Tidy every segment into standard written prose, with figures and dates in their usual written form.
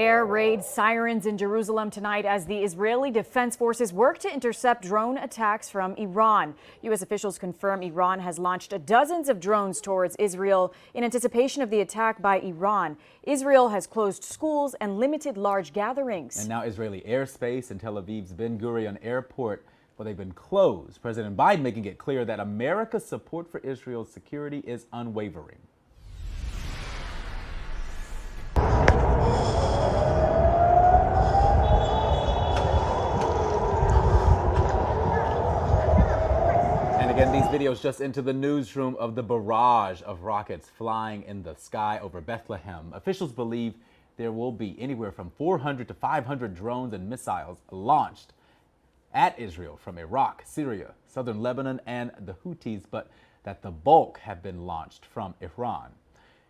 Air raid sirens in Jerusalem tonight as the Israeli Defense Forces work to intercept drone attacks from Iran. U.S. officials confirm Iran has launched dozens of drones towards Israel in anticipation of the attack by Iran. Israel has closed schools and limited large gatherings. And now Israeli airspace and Tel Aviv's Ben Gurion Airport, well, they've been closed. President Biden making it clear that America's support for Israel's security is unwavering. Again, these videos just into the newsroom of the barrage of rockets flying in the sky over Bethlehem. Officials believe there will be anywhere from 400 to 500 drones and missiles launched at Israel from Iraq, Syria, southern Lebanon, and the Houthis, but that the bulk have been launched from Iran.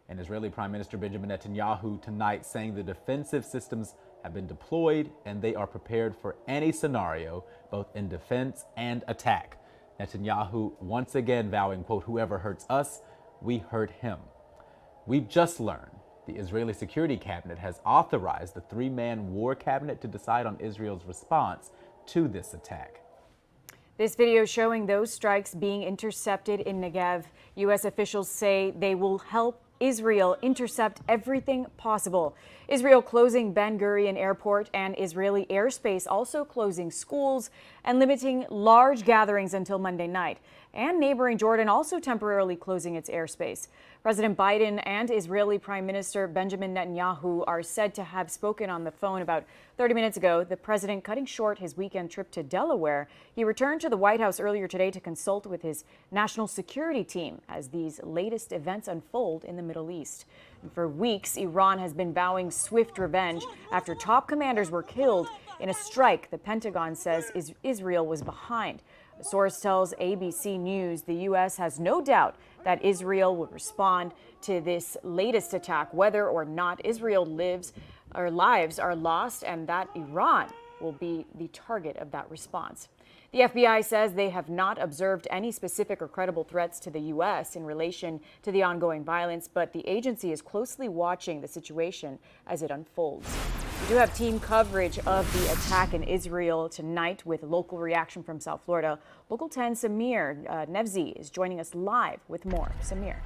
And Israeli Prime Minister Benjamin Netanyahu tonight saying the defensive systems have been deployed and they are prepared for any scenario, both in defense and attack. Netanyahu once again vowing, quote, "Whoever hurts us, we hurt him." We've just learned the Israeli Security Cabinet has authorized the three-man war cabinet to decide on Israel's response to this attack. This video showing those strikes being intercepted in Negev. U.S. officials say they will help Israel intercept everything possible. Israel closing Ben Gurion Airport and Israeli airspace also closing schools and limiting large gatherings until Monday night. And neighboring Jordan also temporarily closing its airspace. President Biden and Israeli Prime Minister Benjamin Netanyahu are said to have spoken on the phone about 30 minutes ago, the president cutting short his weekend trip to Delaware. He returned to the White House earlier today to consult with his national security team as these latest events unfold in the Middle East. And for weeks, Iran has been vowing swift revenge after top commanders were killed in a strike the Pentagon says Israel was behind. A source tells ABC News the U.S. has no doubt that Israel would respond to this latest attack, whether or not Israel lives or lives are lost, and that Iran will be the target of that response. The FBI says they have not observed any specific or credible threats to the U.S. in relation to the ongoing violence, but the agency is closely watching the situation as it unfolds. We do have team coverage of the attack in Israel tonight with local reaction from South Florida. Local 10 Samir Nevzi is joining us live with more. Samir.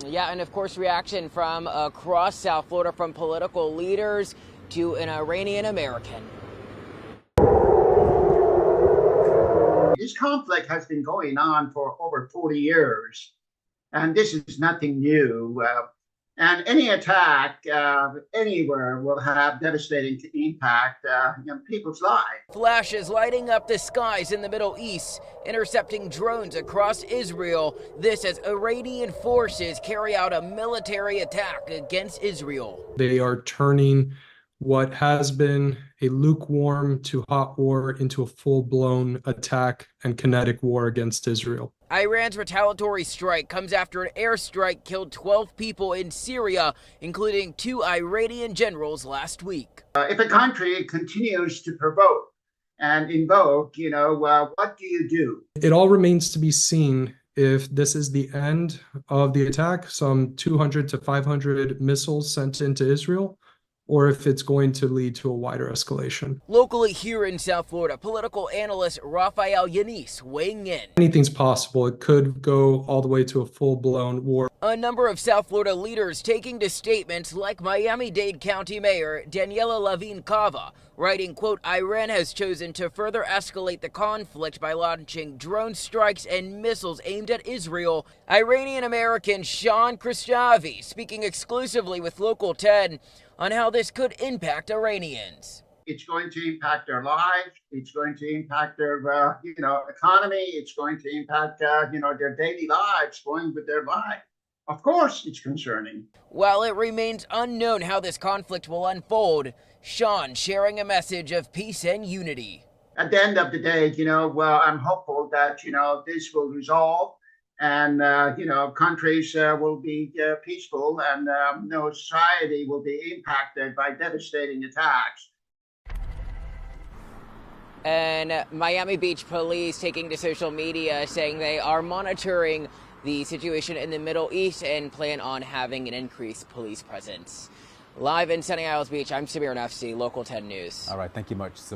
Yeah, and of course, reaction from across South Florida from political leaders to an Iranian American. This conflict has been going on for over 40 years, and this is nothing new. And any attack anywhere will have devastating impact on people's lives. Flashes lighting up the skies in the Middle East, intercepting drones across Israel. This as Iranian forces carry out a military attack against Israel. They are turning what has been a lukewarm to hot war into a full-blown attack and kinetic war against Israel. Iran's retaliatory strike comes after an airstrike killed 12 people in Syria, including 2 Iranian generals last week. If a country continues to provoke and invoke, what do you do? It all remains to be seen if this is the end of the attack, some 200 to 500 missiles sent into Israel, or if it's going to lead to a wider escalation. Locally here in South Florida, political analyst Rafael Yanis weighing in. Anything's possible. It could go all the way to a full-blown war. A number of South Florida leaders taking to statements like Miami-Dade County Mayor Daniela Levine Cava, writing, quote, "Iran has chosen to further escalate the conflict by launching drone strikes and missiles aimed at Israel." Iranian-American Sean Kristavi speaking exclusively with Local 10 on how this could impact Iranians. It's going to impact their lives. It's going to impact their, economy. It's going to impact, their daily lives, going with their life. Of course, it's concerning. While it remains unknown how this conflict will unfold, Sean sharing a message of peace and unity. At the end of the day, I'm hopeful that, this will resolve and, countries will be peaceful and no society will be impacted by devastating attacks. And Miami Beach police taking to social media saying they are monitoring the situation in the Middle East and plan on having an increased police presence. Live in Sunny Isles Beach, I'm Samir Nafsi, Local 10 News. All right, thank you much.